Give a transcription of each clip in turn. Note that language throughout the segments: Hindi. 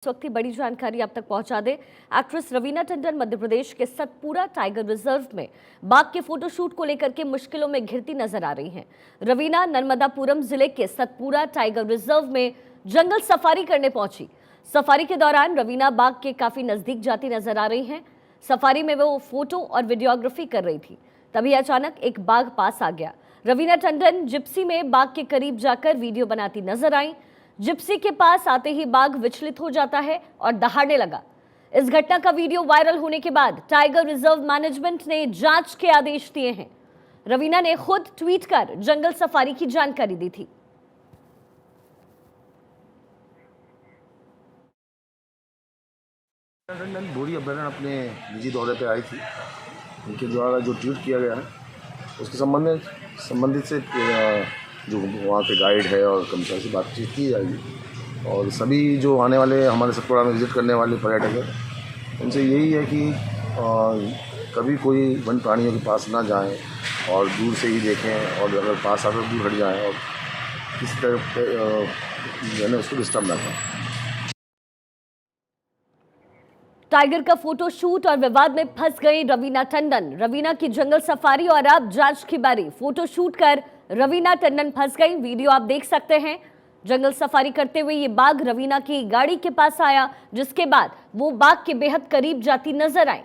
इस वक्त की बड़ी जानकारी आप तक पहुंचा दे। एक्ट्रेस रवीना टंडन मध्य प्रदेश के सतपुरा टाइगर रिजर्व में बाघ के फोटोशूट को लेकर के मुश्किलों में घिरती नजर आ रही हैं। रवीना नर्मदापुरम जिले के सतपुरा टाइगर रिजर्व में जंगल सफारी करने पहुंची। सफारी के दौरान रवीना बाघ के काफी नजदीक जाती नजर आ रही हैं। सफारी में वो फोटो और वीडियोग्राफी कर रही थी, तभी अचानक एक बाघ पास आ गया। रवीना टंडन जिप्सी में बाघ के करीब जाकर वीडियो बनाती नजर आई। जिप्सी के पास आते ही बाघ विचलित हो जाता है और दहाड़ने लगा। इस घटना का वीडियो वायरल होने के बाद टाइगर रिजर्व मैनेजमेंट ने जांच के आदेश दिए हैं। रवीना ने खुद ट्वीट कर जंगल सफारी की जानकारी दी थी। बोरी अभ्यारण्य अपने निजी दौरे पे आई थी। उनके द्वारा जो ट्वीट किया गया है उसके संबंधित से जो वहाँ के गाइड है और कर्मचारी से बातचीत की जाएगी। और सभी जो आने वाले हमारे सतपुरा में विजिट करने वाले पर्यटक हैं उनसे यही है कि कभी कोई वन प्राणियों के पास ना जाएं और दूर से ही देखें, और अगर पास आकर दूर हट जाएं और किसी तरह जो है ना उसको डिस्टर्ब ना करें। टाइगर का फोटो शूट और विवाद में फंस गई रवीना टंडन। रवीना की जंगल सफारी और अब जांच की बारी। फोटो शूट कर रवीना टंडन फंस गई। वीडियो आप देख सकते हैं। जंगल सफारी करते हुए ये बाघ रवीना की गाड़ी के पास आया, जिसके बाद वो बाघ के बेहद करीब जाती नजर आई।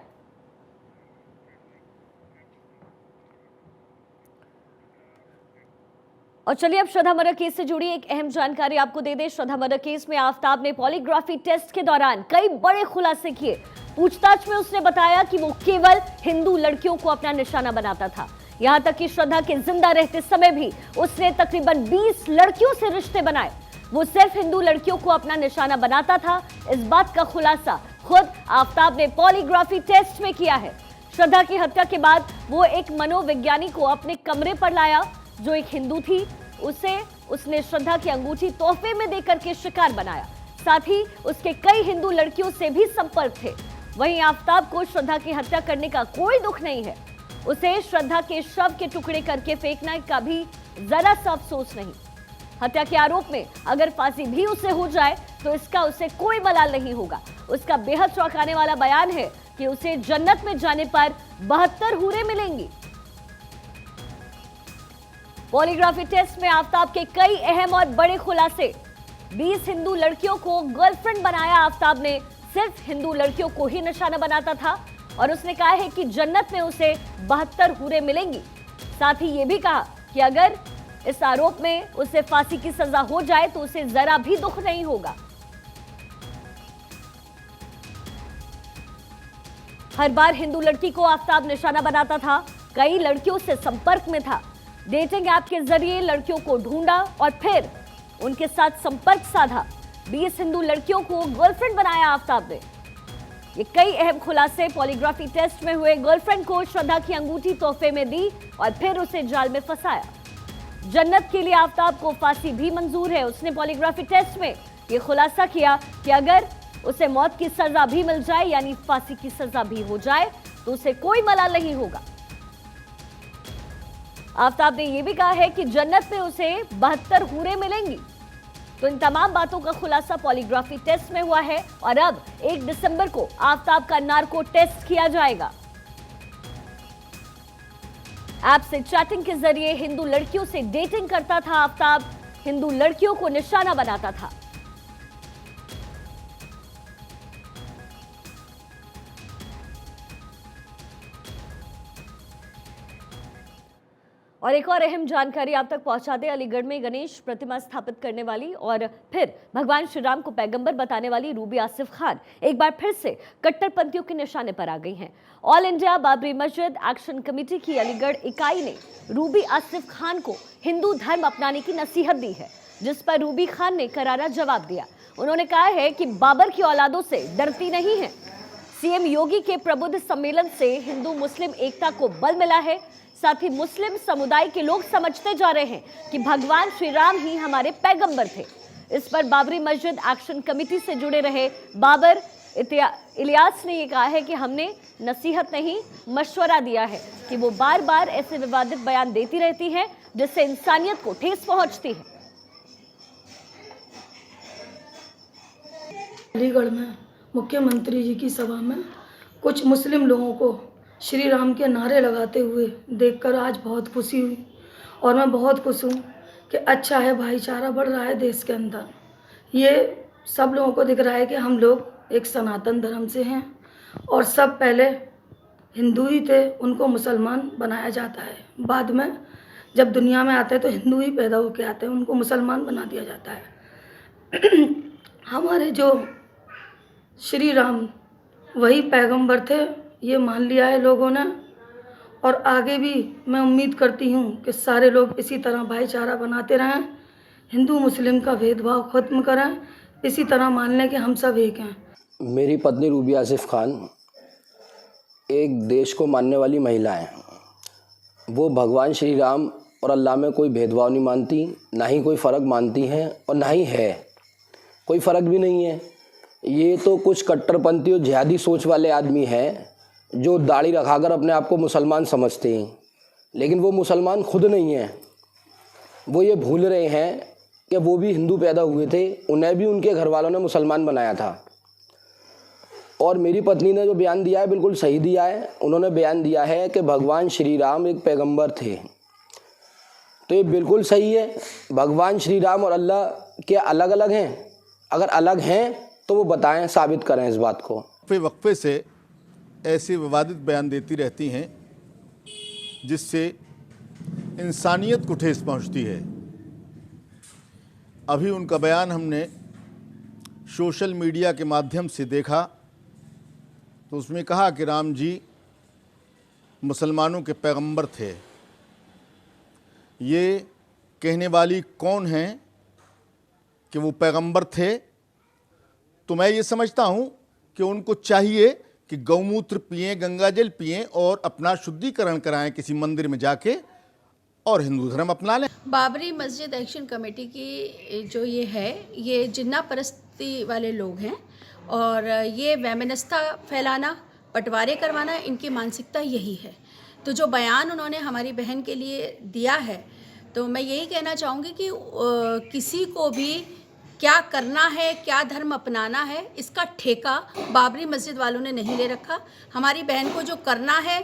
और चलिए अब श्रद्धा मर्डर केस से जुड़ी एक अहम जानकारी आपको दे दें। श्रद्धा मर्डर केस में आफ्ताब ने पॉलीग्राफी टेस्ट के दौरान कई बड़े खुलासे किए। पूछताछ में उसने बताया कि वो केवल हिंदू लड़कियों को अपना निशाना बनाता था। यहां तक कि श्रद्धा के जिंदा रहते समय भी उसने तकरीबन 20 लड़कियों से रिश्ते बनाए। वो सिर्फ हिंदू लड़कियों को अपना निशाना बनाता था। इस बात का खुलासा खुद आफ्ताब ने पॉलीग्राफी टेस्ट में किया है। श्रद्धा की हत्या के बाद वो एक मनोविज्ञानी को अपने कमरे पर लाया, जो एक हिंदू थी। उसने श्रद्धा की अंगूठी तोहफे में देकर के शिकार बनाया। साथ ही उसके कई हिंदू लड़कियों से भी संपर्क थे। वहीं आफ्ताब को श्रद्धा की हत्या करने का कोई दुख नहीं है। उसे श्रद्धा के शव के टुकड़े करके फेंकने का भी जरा सा अफसोस नहीं। हत्या के आरोप में अगर फांसी भी उसे हो जाए तो इसका उसे कोई मलाल नहीं होगा। उसका बेहद चौंकाने वाला बयान है कि उसे जन्नत में जाने पर 72 हूरें मिलेंगी। पॉलीग्राफी टेस्ट में आफ्ताब के कई अहम और बड़े खुलासे। 20 हिंदू लड़कियों को गर्लफ्रेंड बनाया आफ्ताब ने। सिर्फ हिंदू लड़कियों को ही निशाना बनाता था और उसने कहा है कि जन्नत में उसे 72 हूरें मिलेंगी। साथ ही ये भी कहा कि अगर इस आरोप में उसे फांसी की सजा हो जाए तो उसे जरा भी दुख नहीं होगा। हर बार हिंदू लड़की को आफ्ताब निशाना बनाता था। कई लड़कियों से संपर्क में था। डेटिंग ऐप के जरिए लड़कियों को ढूंढा और फिर उनके साथ संपर्क साधा। 20 हिंदू लड़कियों को गर्लफ्रेंड बनाया आफ्ताब ने। ये कई अहम खुलासे पॉलीग्राफी टेस्ट में हुए। गर्लफ्रेंड को श्रद्धा की अंगूठी तोहफे में दी और फिर उसे जाल में फंसाया। जन्नत के लिए आफ्ताब को फांसी भी मंजूर है। उसने पॉलीग्राफी टेस्ट में ये खुलासा किया कि अगर उसे मौत की सजा भी मिल जाए, यानी फांसी की सजा भी हो जाए, तो उसे कोई मलाल नहीं होगा। आफ्ताब ने यह भी कहा है कि जन्नत में उसे 72 हूरें मिलेंगी। तो इन तमाम बातों का खुलासा पॉलीग्राफी टेस्ट में हुआ है और अब 1 दिसंबर को आफ्ताब का नार्को टेस्ट किया जाएगा। ऐप से चैटिंग के जरिए हिंदू लड़कियों से डेटिंग करता था आफ्ताब। हिंदू लड़कियों को निशाना बनाता था। और एक और अहम जानकारी आप तक पहुंचा दें। अलीगढ़ में गणेश प्रतिमा स्थापित करने वाली और फिर भगवान श्री राम को पैगंबर बताने वाली रूबी आसिफ खान एक बार फिर से कट्टरपंथियों के निशाने पर आ गई हैं। ऑल इंडिया बाबरी मस्जिद एक्शन कमेटी की अलीगढ़ इकाई ने रूबी आसिफ खान को हिंदू धर्म अपनाने की नसीहत दी है, जिस पर रूबी खान ने करारा जवाब दिया। उन्होंने कहा है कि बाबर की औलादों से डरती नहीं है। सीएम योगी के प्रबुद्ध सम्मेलन से हिंदू मुस्लिम एकता को बल मिला है। साथ ही मुस्लिम समुदाय के लोग समझते जा रहे हैं कि भगवान श्री राम ही हमारे पैगंबर थे। इस पर बाबरी मस्जिद एक्शन कमेटी से जुड़े रहे बाबर इलियास ने यह कहा है कि हमने नसीहत नहीं, मशवरा दिया है कि वो बार बार ऐसे विवादित बयान देती रहती हैं, जिससे इंसानियत को ठेस पहुंचती है। अलीगढ़ में मुख्यमंत्री जी की सभा में कुछ मुस्लिम लोगों को श्री राम के नारे लगाते हुए देखकर आज बहुत खुशी हुई और मैं बहुत खुश हूँ कि अच्छा है, भाईचारा बढ़ रहा है देश के अंदर। ये सब लोगों को दिख रहा है कि हम लोग एक सनातन धर्म से हैं और सब पहले हिंदू ही थे, उनको मुसलमान बनाया जाता है। बाद में जब दुनिया में आते हैं तो हिंदू ही पैदा होकर आते हैं, उनको मुसलमान बना दिया जाता है। हमारे जो श्री राम वही पैगंबर थे, ये मान लिया है लोगों ने और आगे भी मैं उम्मीद करती हूँ कि सारे लोग इसी तरह भाईचारा बनाते रहें, हिंदू मुस्लिम का भेदभाव ख़त्म करें, इसी तरह मान लें कि हम सब एक हैं। मेरी पत्नी रूबी आसिफ खान एक देश को मानने वाली महिला है। वो भगवान श्री राम और अल्लाह में कोई भेदभाव नहीं मानती, ना ही कोई फ़र्क मानती हैं और ना ही है, कोई फ़र्क भी नहीं है। ये तो कुछ कट्टरपंथी और जिहादी सोच वाले आदमी हैं जो दाढ़ी रखाकर अपने आप को मुसलमान समझते हैं, लेकिन वो मुसलमान खुद नहीं हैं। वो ये भूल रहे हैं कि वो भी हिंदू पैदा हुए थे, उन्हें भी उनके घर वालों ने मुसलमान बनाया था। और मेरी पत्नी ने जो बयान दिया है बिल्कुल सही दिया है। उन्होंने बयान दिया है कि भगवान श्री राम एक पैगंबर थे, तो ये बिल्कुल सही है। भगवान श्री राम और अल्लाह क्या अलग अलग हैं? अगर अलग हैं तो वो बताएं, साबित करें इस बात को। वक्फे से ऐसे विवादित बयान देती रहती हैं जिससे इंसानियत को ठेस पहुंचती है। अभी उनका बयान हमने सोशल मीडिया के माध्यम से देखा तो उसमें कहा कि राम जी मुसलमानों के पैगंबर थे। ये कहने वाली कौन हैं कि वो पैगंबर थे? तो मैं ये समझता हूँ कि उनको चाहिए कि गौमूत्र पिएं, गंगा जल पिएं और अपना शुद्धिकरण कराएं किसी मंदिर में जाके और हिंदू धर्म अपना लें। बाबरी मस्जिद एक्शन कमेटी की जो ये है, ये जिन्ना परस्ती वाले लोग हैं और ये वैमनस्यता फैलाना, बंटवारे करवाना, इनकी मानसिकता यही है। तो जो बयान उन्होंने हमारी बहन के लिए दिया है, तो मैं यही कहना चाहूँगी कि किसी को भी क्या करना है, क्या धर्म अपनाना है, इसका ठेका बाबरी मस्जिद वालों ने नहीं ले रखा। हमारी बहन को जो करना है,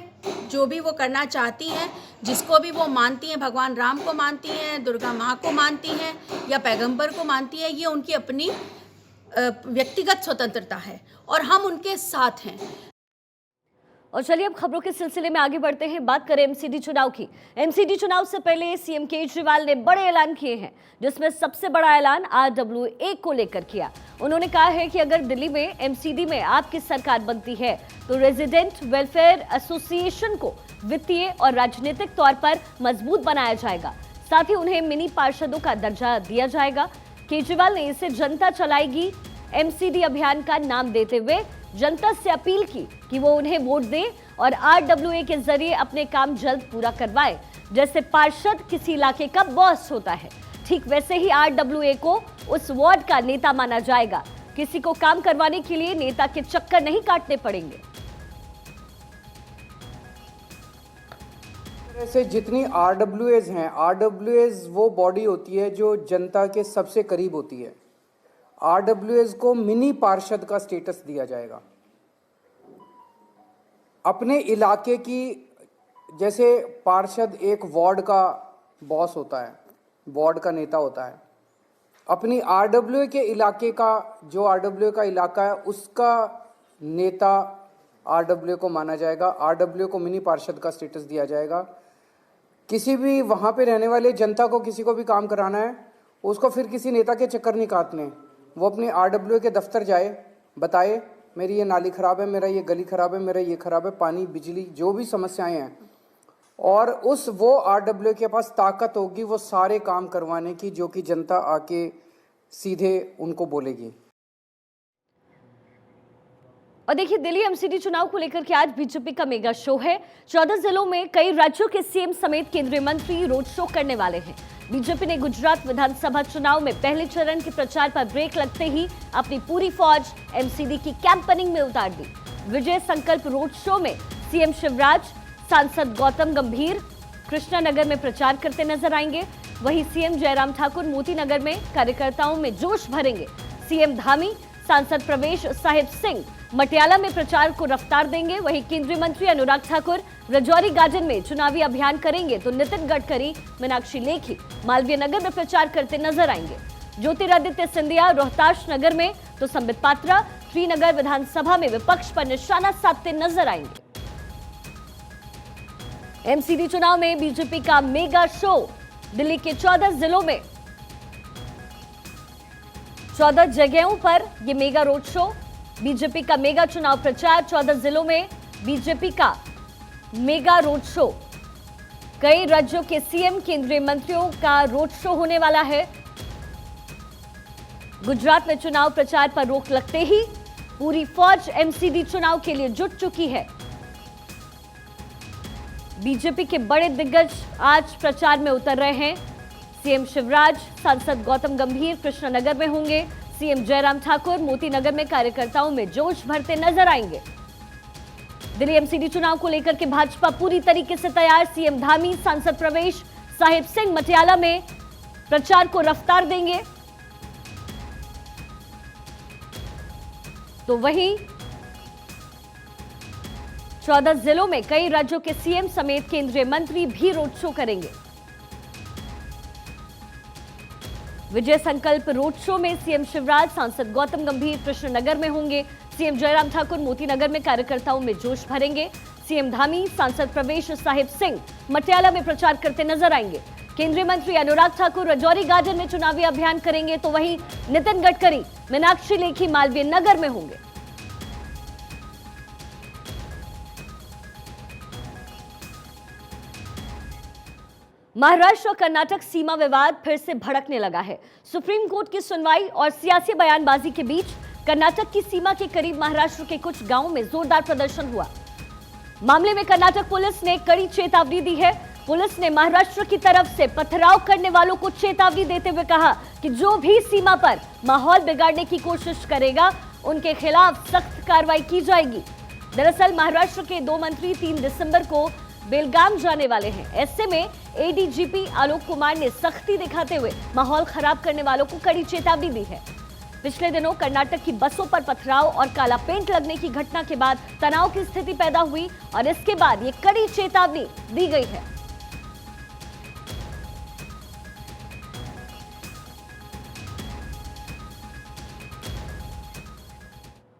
जो भी वो करना चाहती हैं, जिसको भी वो मानती हैं, भगवान राम को मानती हैं, दुर्गा माँ को मानती हैं या पैगंबर को मानती हैं, ये उनकी अपनी व्यक्तिगत स्वतंत्रता है और हम उनके साथ हैं। और चलिए अब खबरों के सिलसिले में आगे बढ़ते हैं, बात करें एमसीडी चुनाव की। एमसीडी चुनाव से पहले सीएम केजरीवाल ने बड़े ऐलान किए हैं, जिसमें सबसे बड़ा ऐलान RWA को लेकर किया। उन्होंने कहा है कि अगर दिल्ली में एमसीडी में आपकी सरकार बनती है तो रेजिडेंट वेलफेयर एसोसिएशन को वित्तीय और राजनीतिक तौर पर मजबूत बनाया जाएगा, साथ ही उन्हें मिनी पार्षदों का दर्जा दिया जाएगा। केजरीवाल ने इसे जनता चलाएगी एमसीडी अभियान का नाम देते हुए जनता से अपील की कि वो उन्हें वोट दें और RWA के जरिए अपने काम जल्द पूरा करवाएं। जैसे पार्षद किसी इलाके का बॉस होता है, ठीक वैसे ही RWA को उस वार्ड का नेता माना जाएगा। किसी को काम करवाने के लिए नेता के चक्कर नहीं काटने पड़ेंगे। ऐसे जितनी RWAs हैं, RWAs वो बॉडी होती है जो जनता के सबसे करीब होती है। RWAs को मिनी पार्षद का स्टेटस दिया जाएगा। अपने इलाके की, जैसे पार्षद एक वार्ड का बॉस होता है, वार्ड का नेता होता है, अपनी RWA के इलाके का, जो RWA का इलाका है उसका नेता RWA को माना जाएगा। RWA को मिनी पार्षद का स्टेटस दिया जाएगा। किसी भी वहाँ पे रहने वाले जनता को किसी को भी काम कराना है, उसको फिर किसी नेता के चक्कर नहीं काटने। वो अपने RWA के दफ्तर जाए, बताए मेरी ये नाली ख़राब है, मेरा ये गली ख़राब है, मेरा ये ख़राब है, पानी बिजली जो भी समस्याएं हैं, और उस वो RWA के पास ताकत होगी वो सारे काम करवाने की जो कि जनता आके सीधे उनको बोलेगी। और देखिए, दिल्ली एमसीडी चुनाव को लेकर के आज बीजेपी का मेगा शो है। 14 जिलों में कई राज्यों के सीएम समेत केंद्रीय मंत्री रोड शो करने वाले हैं। बीजेपी ने गुजरात विधानसभा चुनाव में पहले चरण के प्रचार पर ब्रेक लगते ही अपनी पूरी फौज एमसीडी की कैंपेनिंग में उतार दी। विजय संकल्प रोड शो में सीएम शिवराज, सांसद गौतम गंभीर कृष्णानगर में प्रचार करते नजर आएंगे। वहीं सीएम जयराम ठाकुर मोती नगर में कार्यकर्ताओं में जोश भरेंगे। सीएम धामी सांसद प्रवेश साहिब सिंह मटियाला में प्रचार को रफ्तार देंगे। वहीं केंद्रीय मंत्री अनुराग ठाकुर रजौरी गार्डन में चुनावी अभियान करेंगे तो नितिन गडकरी, मीनाक्षी लेखी मालवीय नगर में प्रचार करते नजर आएंगे। ज्योतिरादित्य सिंधिया रोहताश नगर में तो संबित पात्रा श्रीनगर विधानसभा में विपक्ष पर निशाना साधते नजर आएंगे। एमसीडी चुनाव में बीजेपी का मेगा शो। दिल्ली के 14 जिलों में 14 जगहों पर यह मेगा रोड शो। बीजेपी का मेगा चुनाव प्रचार। 14 जिलों में बीजेपी का मेगा रोड शो। कई राज्यों के सीएम, केंद्रीय मंत्रियों का रोड शो होने वाला है। गुजरात में चुनाव प्रचार पर रोक लगते ही पूरी फौज एमसीडी चुनाव के लिए जुट चुकी है। बीजेपी के बड़े दिग्गज आज प्रचार में उतर रहे हैं। सीएम शिवराज, सांसद गौतम गंभीर कृष्णनगर में होंगे। सीएम जयराम ठाकुर मोती नगर में कार्यकर्ताओं में जोश भरते नजर आएंगे। दिल्ली एमसीडी चुनाव को लेकर के भाजपा पूरी तरीके से तैयार। सीएम धामी, सांसद प्रवेश साहिब सिंह मटियाला में प्रचार को रफ्तार देंगे। तो वहीं 14 जिलों में कई राज्यों के सीएम समेत केंद्रीय मंत्री भी रोड शो करेंगे। विजय संकल्प रोड शो में सीएम शिवराज, सांसद गौतम गंभीर कृष्णनगर में होंगे। सीएम जयराम ठाकुर मोती नगर में कार्यकर्ताओं में जोश भरेंगे। सीएम धामी, सांसद प्रवेश साहिब सिंह मटियाला में प्रचार करते नजर आएंगे। केंद्रीय मंत्री अनुराग ठाकुर रजौरी गार्डन में चुनावी अभियान करेंगे तो वहीं नितिन गडकरी, मीनाक्षी लेखी मालवीय नगर में होंगे। महाराष्ट्र और कर्नाटक सीमा विवाद फिर से भड़कने लगा है। सुप्रीम कोर्ट की सुनवाई और सियासी बयानबाजी के बीच कर्नाटक की सीमा के करीब महाराष्ट्र के कुछ गांवों में जोरदार प्रदर्शन हुआ। मामले में कर्नाटक पुलिस ने कड़ी चेतावनी दी है। पुलिस ने महाराष्ट्र की तरफ से पथराव करने वालों को चेतावनी देते हुए कहा कि जो भी सीमा पर माहौल बिगाड़ने की कोशिश करेगा उनके खिलाफ सख्त कार्रवाई की जाएगी। दरअसल महाराष्ट्र के 2 मंत्री 3 दिसंबर को बेलगाम जाने वाले हैं। ऐसे में एडीजीपी आलोक कुमार ने सख्ती दिखाते हुए माहौल खराब करने वालों को कड़ी चेतावनी दी है। पिछले दिनों कर्नाटक की बसों पर पथराव और काला पेंट लगने की घटना के बाद तनाव की स्थिति पैदा हुई और इसके बाद ये कड़ी चेतावनी दी गई है।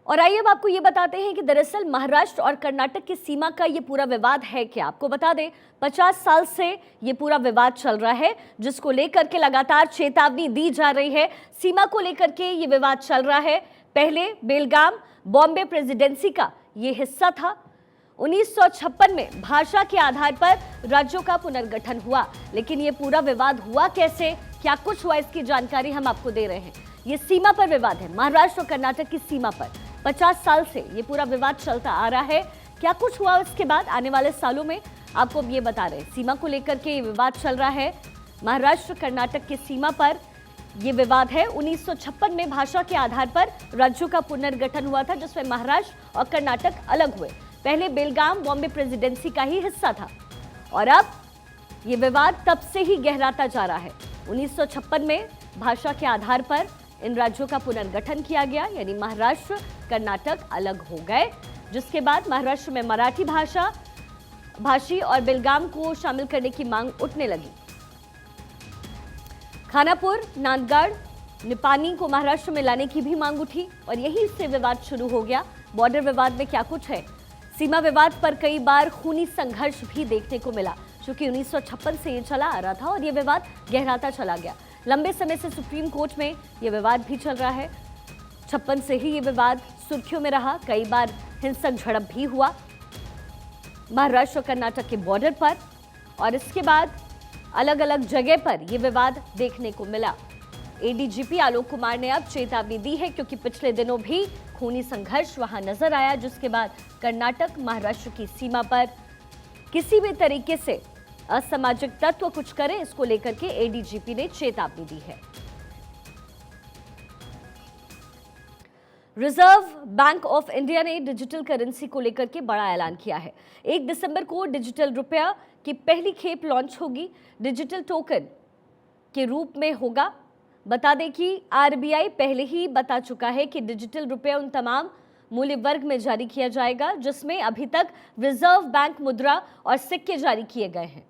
और आइए अब आपको ये बताते हैं कि दरअसल महाराष्ट्र और कर्नाटक की सीमा का ये पूरा विवाद है क्या। आपको बता दें 50 साल से ये पूरा विवाद चल रहा है, जिसको लेकर के लगातार चेतावनी दी जा रही है। सीमा को लेकर के ये विवाद चल रहा है। पहले बेलगाम बॉम्बे प्रेसिडेंसी का ये हिस्सा था। 1956 में भाषा के आधार पर राज्यों का पुनर्गठन हुआ, लेकिन ये पूरा विवाद हुआ कैसे, क्या कुछ हुआ, इसकी जानकारी हम आपको दे रहे हैं। ये सीमा पर विवाद है, महाराष्ट्र और कर्नाटक की सीमा पर 50 साल से ये पूरा विवाद चलता आ रहा है। क्या कुछ हुआ इसके बाद आने वाले सालों में आपको अब ये बता रहे हैं। सीमा को लेकर के ये विवाद चल रहा है। महाराष्ट्र कर्नाटक की सीमा पर ये विवाद है। 1956 में भाषा के आधार पर राज्यों का पुनर्गठन हुआ था, जिसमें महाराष्ट्र और कर्नाटक अलग हुए। पहले बेलगाम बॉम्बे प्रेसिडेंसी का ही हिस्सा था और अब ये विवाद तब से ही गहराता जा रहा है। 1956 में भाषा के आधार पर इन राज्यों का पुनर्गठन किया गया, यानी महाराष्ट्र कर्नाटक अलग हो गए, जिसके बाद महाराष्ट्र में मराठी भाषी और बेलगाम को शामिल करने की मांग उठने लगी। खानापुर, नांदगाड़, निपानी को महाराष्ट्र में लाने की भी मांग उठी और यहीं से विवाद शुरू हो गया। बॉर्डर विवाद में क्या कुछ है। सीमा विवाद पर कई बार खूनी संघर्ष भी देखने को मिला, क्योंकि 1956 से ये चला आ रहा था और ये विवाद गहराता चला गया। लंबे समय से सुप्रीम कोर्ट में ये विवाद भी चल रहा है। 56 से ही ये विवाद सुर्खियों में रहा। कई बार हिंसक झड़प भी हुआ महाराष्ट्र और कर्नाटक के बॉर्डर पर और इसके बाद अलग अलग जगह पर यह विवाद देखने को मिला। एडीजीपी आलोक कुमार ने अब चेतावनी दी है, क्योंकि पिछले दिनों भी खूनी संघर्ष वहां नजर आया, जिसके बाद कर्नाटक महाराष्ट्र की सीमा पर किसी भी तरीके से असामाजिक तत्व कुछ करे, इसको लेकर के एडीजीपी ने चेतावनी दी है। रिजर्व बैंक ऑफ इंडिया ने डिजिटल करेंसी को लेकर के बड़ा ऐलान किया है। 1 दिसंबर को डिजिटल रुपया की पहली खेप लॉन्च होगी। डिजिटल टोकन के रूप में होगा। बता दें कि आरबीआई पहले ही बता चुका है कि डिजिटल रुपए उन तमाम मूल्य वर्ग में जारी किया जाएगा जिसमें अभी तक रिजर्व बैंक मुद्रा और सिक्के जारी किए गए हैं।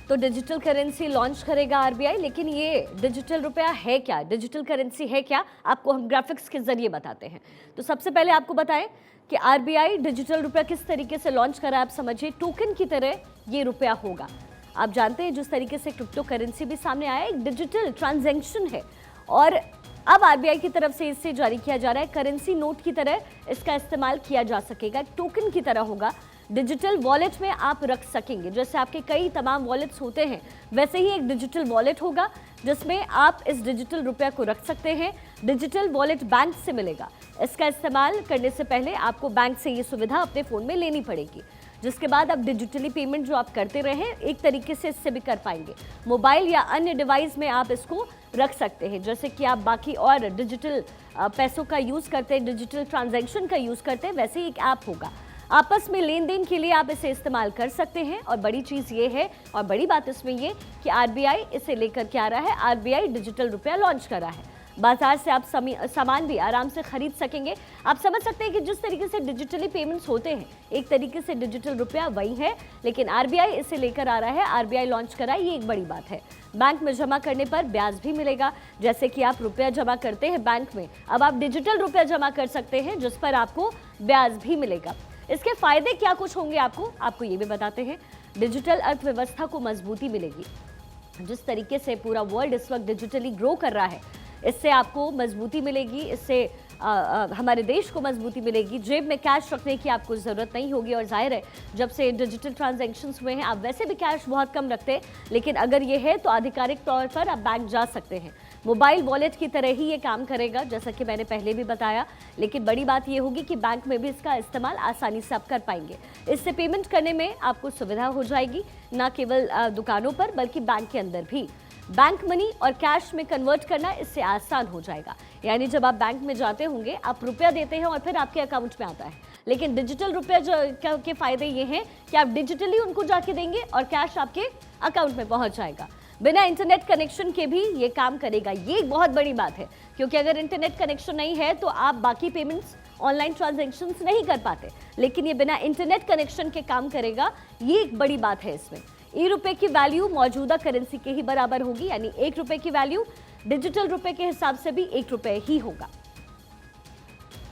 तो डिजिटल करेंसी लॉन्च करेगा आरबीआई, लेकिन ये डिजिटल रुपया है क्या, डिजिटल करेंसी है क्या, आपको हम ग्राफिक्स के जरिए बताते हैं। तो सबसे पहले आपको बताएं कि आरबीआई डिजिटल रुपया किस तरीके से लॉन्च करा है। आप समझिए, टोकन की तरह ये रुपया होगा। आप जानते हैं जिस तरीके से क्रिप्टो करेंसी भी सामने आया, एक डिजिटल ट्रांजैक्शन है और अब आरबीआई की तरफ से इससे जारी किया जा रहा है। करेंसी नोट की तरह इसका इस्तेमाल किया जा सकेगा, एक टोकन की तरह होगा। डिजिटल वॉलेट में आप रख सकेंगे, जैसे आपके कई तमाम वॉलेट्स होते हैं वैसे ही एक डिजिटल वॉलेट होगा जिसमें आप इस डिजिटल रुपया को रख सकते हैं। डिजिटल वॉलेट बैंक से मिलेगा। इसका इस्तेमाल करने से पहले आपको बैंक से ये सुविधा अपने फ़ोन में लेनी पड़ेगी, जिसके बाद आप डिजिटली पेमेंट जो आप करते रहे एक तरीके से इससे भी कर पाएंगे। मोबाइल या अन्य डिवाइस में आप इसको रख सकते हैं, जैसे कि आप बाकी और डिजिटल पैसों का यूज़ करते हैं, डिजिटल ट्रांजैक्शन का यूज़ करते हैं, वैसे ही एक ऐप होगा। आपस में लेन देन के लिए आप इसे इस्तेमाल कर सकते हैं। और बड़ी चीज़ ये है और बड़ी बात इसमें ये कि आरबीआई इसे लेकर के आ रहा है। आरबीआई डिजिटल रुपया लॉन्च कर रहा है। बाजार से आप सामान भी आराम से खरीद सकेंगे। आप समझ सकते हैं कि जिस तरीके से डिजिटली पेमेंट्स होते हैं एक तरीके से डिजिटल रुपया वही है, लेकिन आरबीआई इसे लेकर आ रहा है। आरबीआई लॉन्च करा, ये एक बड़ी बात है। बैंक में जमा करने पर ब्याज भी मिलेगा। जैसे कि आप रुपया जमा करते हैं बैंक में, अब आप डिजिटल रुपया जमा कर सकते हैं जिस पर आपको ब्याज भी मिलेगा। इसके फायदे क्या कुछ होंगे आपको ये भी बताते हैं। डिजिटल अर्थव्यवस्था को मजबूती मिलेगी। जिस तरीके से पूरा वर्ल्ड इस वक्त डिजिटली ग्रो कर रहा है, इससे आपको मजबूती मिलेगी, इससे हमारे देश को मजबूती मिलेगी। जेब में कैश रखने की आपको ज़रूरत नहीं होगी। और जाहिर है जब से डिजिटल ट्रांजैक्शंस हुए हैं आप वैसे भी कैश बहुत कम रखते हैं, लेकिन अगर ये है तो आधिकारिक तौर पर आप बैंक जा सकते हैं। मोबाइल वॉलेट की तरह ही ये काम करेगा, जैसा कि मैंने पहले भी बताया, लेकिन बड़ी बात ये होगी कि बैंक में भी इसका इस्तेमाल आसानी से आप कर पाएंगे। इससे पेमेंट करने में आपको सुविधा हो जाएगी, ना केवल दुकानों पर बल्कि बैंक के अंदर भी। बैंक मनी और कैश में कन्वर्ट करना इससे आसान हो जाएगा। यानी जब आप बैंक में जाते होंगे, आप रुपया देते हैं और फिर आपके अकाउंट में आता है, लेकिन डिजिटल रुपया जो के फायदे ये हैं कि आप डिजिटली उनको जाके देंगे और कैश आपके अकाउंट में पहुंच जाएगा। बिना इंटरनेट कनेक्शन के भी ये काम करेगा। ये एक बहुत बड़ी बात है, क्योंकि अगर इंटरनेट कनेक्शन नहीं है तो आप बाकी पेमेंट्स, ऑनलाइन ट्रांजैक्शंस नहीं कर पाते, लेकिन ये बिना इंटरनेट कनेक्शन के काम करेगा। ये एक बड़ी बात है इसमें। ₹1 की वैल्यू मौजूदा करेंसी के ही बराबर होगी, यानी ₹1 की वैल्यू डिजिटल रुपए के हिसाब से भी ₹1 ही होगा।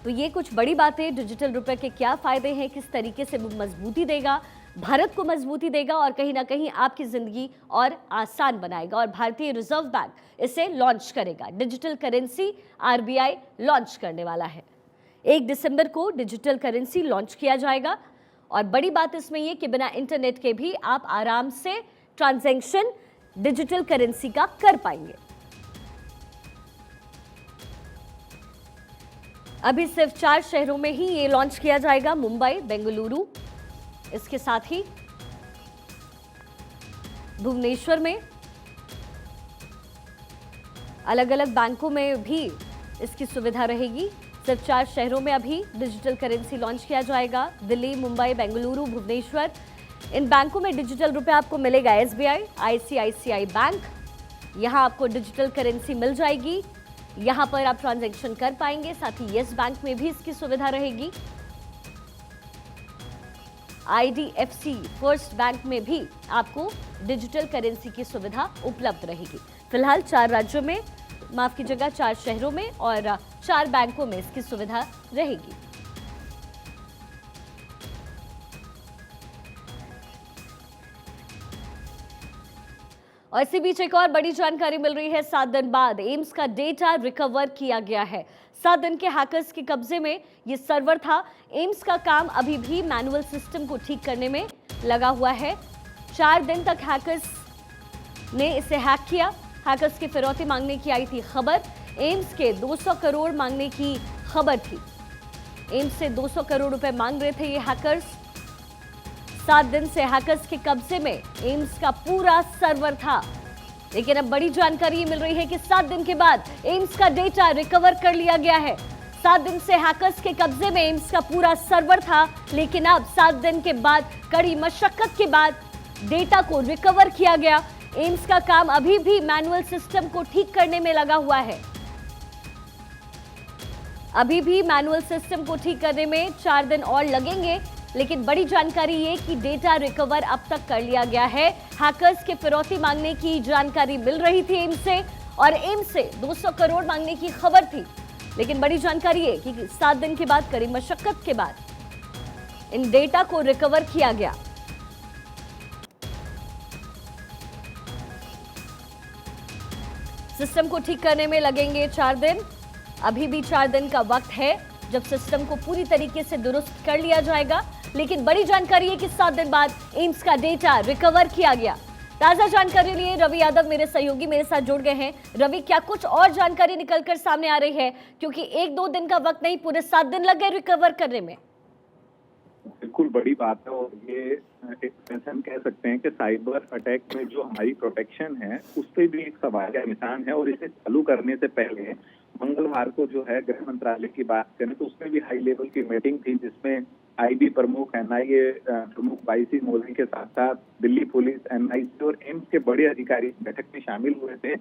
तो ये कुछ बड़ी बातें, डिजिटल रुपए के क्या फायदे हैं, किस तरीके से वो मजबूती देगा, भारत को मजबूती देगा और कहीं ना कहीं आपकी जिंदगी और आसान बनाएगा। और भारतीय रिजर्व बैंक इसे लॉन्च करेगा। डिजिटल करेंसी आरबीआई लॉन्च करने वाला है। 1 दिसंबर को डिजिटल करेंसी लॉन्च किया जाएगा। और बड़ी बात इसमें यह कि बिना इंटरनेट के भी आप आराम से ट्रांजैक्शन डिजिटल करेंसी का कर पाएंगे। अभी सिर्फ 4 शहरों में ही ये लॉन्च किया जाएगा, मुंबई, बेंगलुरु, इसके साथ ही भुवनेश्वर में। अलग अलग बैंकों में भी इसकी सुविधा रहेगी। सिर्फ 4 शहरों में अभी डिजिटल करेंसी लॉन्च किया जाएगा, दिल्ली, मुंबई, बेंगलुरु, भुवनेश्वर। इन बैंकों में डिजिटल रुपया आपको मिलेगा। एसबीआई, आईसीआईसीआई बैंक, यहां आपको डिजिटल करेंसी मिल जाएगी। यहां पर आप ट्रांजैक्शन कर पाएंगे। साथ ही येस बैंक में भी इसकी सुविधा रहेगी। आईडीएफसी फर्स्ट बैंक में भी आपको डिजिटल करेंसी की सुविधा उपलब्ध रहेगी। फिलहाल 4 राज्यों में, माफ कीजिएगा 4 शहरों में और 4 बैंकों में इसकी सुविधा रहेगी। और इसी बीच एक और बड़ी जानकारी मिल रही है। 7 दिन बाद एम्स का डेटा रिकवर किया गया है। 7 दिन के हैकर्स के कब्जे में ये सर्वर था। एम्स का काम अभी भी मैनुअल सिस्टम को ठीक करने में लगा हुआ है। 4 दिन तक हैकर्स ने इसे हैक किया। हैकर्स की फिरौती मांगने की आई थी खबर। एम्स के 200 करोड़ मांगने की खबर थी। एम्स से 200 करोड़ रुपए मांग रहे थे ये हैकर्स। 7 दिन से हैकर्स के कब्जे में एम्स का पूरा सर्वर था। लेकिन अब बड़ी जानकारी मिल रही है कि 7 दिन के बाद एम्स का डेटा रिकवर कर लिया गया है। 7 दिन से हैकर्स के कब्जे में एम्स का पूरा सर्वर था, लेकिन अब 7 दिन के बाद कड़ी मशक्कत के बाद डेटा को रिकवर किया गया। एम्स का काम अभी भी मैनुअल सिस्टम को ठीक करने में लगा हुआ है। अभी भी मैनुअल सिस्टम को ठीक करने में 4 दिन और लगेंगे, लेकिन बड़ी जानकारी ये कि डेटा रिकवर अब तक कर लिया गया है। हैकर्स के फिरौती मांगने की जानकारी मिल रही थी एम्स से, और एम्स से 200 करोड़ मांगने की खबर थी, लेकिन बड़ी जानकारी है कि 7 दिन के बाद कड़ी मशक्कत के बाद इन डेटा को रिकवर किया गया। सिस्टम को ठीक करने में लगेंगे 4 दिन। अभी भी 4 दिन का वक्त है जब सिस्टम को पूरी तरीके से दुरुस्त कर लिया जाएगा, लेकिन बड़ी जानकारी है कि 7 दिन बाद एम्स का डेटा रिकवर किया गया। ताजा जानकारी लिए रवि यादव मेरे सहयोगी मेरे साथ जुड़ गए हैं। रवि, क्या कुछ और जानकारी निकलकर सामने आ रही है? क्योंकि 1-2 दिन का वक्त नहीं, पूरे 7 दिन लग गए रिकवर करने में। बिल्कुल बड़ी बात है, और ये एक हम कह सकते हैं कि साइबर अटैक में जो हमारी प्रोटेक्शन है उस पर भी एक सवाल का निशान है। और इसे चालू करने से पहले मंगलवार को जो है गृह मंत्रालय की बात करें तो उसमें भी हाई लेवल की मीटिंग थी, जिसमें आईबी प्रमुख, एनआईए प्रमुख वाईसी मोदी के साथ साथ दिल्ली पुलिस, एनआईसी और एम्स के बड़े अधिकारी बैठक में शामिल हुए थे।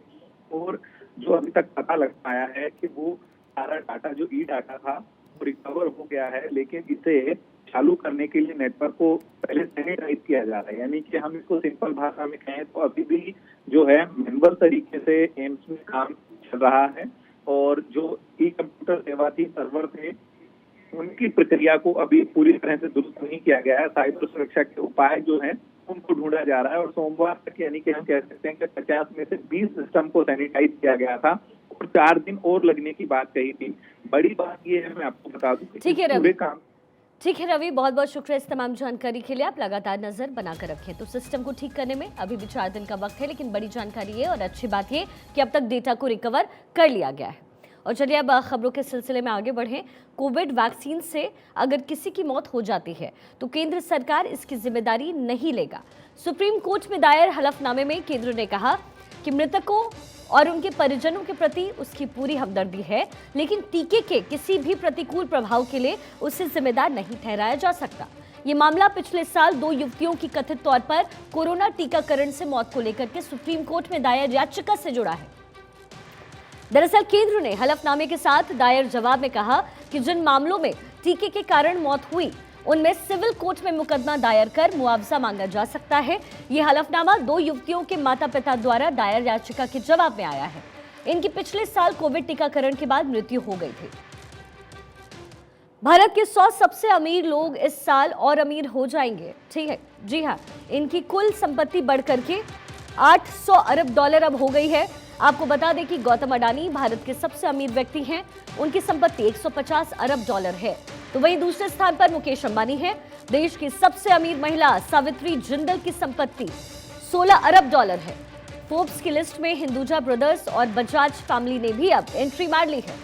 और जो अभी तक पता लग पाया है कि वो सारा डाटा जो ई डाटा था वो रिकवर हो गया है, लेकिन इसे चालू करने के लिए नेटवर्क को पहले सैनिटाइज किया जा रहा है। यानी कि हम इसको सिंपल भाषा में कहें तो अभी भी जो है मैनुअल तरीके से एम्स में काम चल रहा है, और जो ई कंप्यूटर सेवा थी, सर्वर थे, उनकी प्रक्रिया को अभी पूरी तरह से दुरुस्त नहीं किया गया है। साइबर सुरक्षा के उपाय जो हैं उनको ढूंढा जा रहा है, और सोमवार तक यानी कि हम कह सकते हैं कि 50 में से 20 सिस्टम को सैनिटाइज किया गया था, और 4 दिन और लगने की बात कही थी। बड़ी बात ये है, मैं आपको बता दूं, ठीक है पूरे काम ठीक है रवि, बहुत बहुत शुक्रिया इस तमाम जानकारी के लिए। आप लगातार नजर बनाकर रखें। तो सिस्टम को ठीक करने में अभी भी 4 दिन का वक्त है, लेकिन बड़ी जानकारी है और अच्छी बात ये कि अब तक डेटा को रिकवर कर लिया गया है। और चलिए अब खबरों के सिलसिले में आगे बढ़ें। कोविड वैक्सीन से अगर किसी की मौत हो जाती है तो केंद्र सरकार इसकी जिम्मेदारी नहीं लेगा। सुप्रीम कोर्ट में दायर हलफनामे में केंद्र ने कहा कि मृतकों और उनके परिजनों के प्रति उसकी पूरी हमदर्दी है, लेकिन टीके के किसी भी प्रतिकूल प्रभाव के लिए उसे जिम्मेदार नहीं ठहराया जा सकता। ये मामला पिछले साल 2 युवतियों की कथित तौर पर कोरोना टीकाकरण से मौत को लेकर के सुप्रीम कोर्ट में दायर याचिका से जुड़ा है। दरअसल केंद्र ने हलफनामे के साथ दायर जवाब में कहा कि जिन मामलों में टीके के कारण मौत हुई उनमें सिविल कोर्ट में मुकदमा दायर कर मुआवजा मांगा जा सकता है। ये हलफनामा 2 युवतियों के माता पिता द्वारा दायर याचिका के जवाब में आया है। इनकी पिछले साल कोविड टीकाकरण के बाद मृत्यु हो गई थी। भारत के 100 सबसे अमीर लोग इस साल और अमीर हो जाएंगे। ठीक है, जी हाँ, इनकी कुल संपत्ति बढ़कर के $800 अरब अब हो गई है। आपको बता दें कि गौतम अडानी भारत के सबसे अमीर व्यक्ति हैं। उनकी संपत्ति $150 अरब है। तो वहीं दूसरे स्थान पर मुकेश अंबानी है। देश की सबसे अमीर महिला सावित्री जिंदल की संपत्ति $16 अरब है। फोर्ब्स की लिस्ट में हिंदुजा ब्रदर्स और बजाज फैमिली ने भी अब एंट्री मार ली है।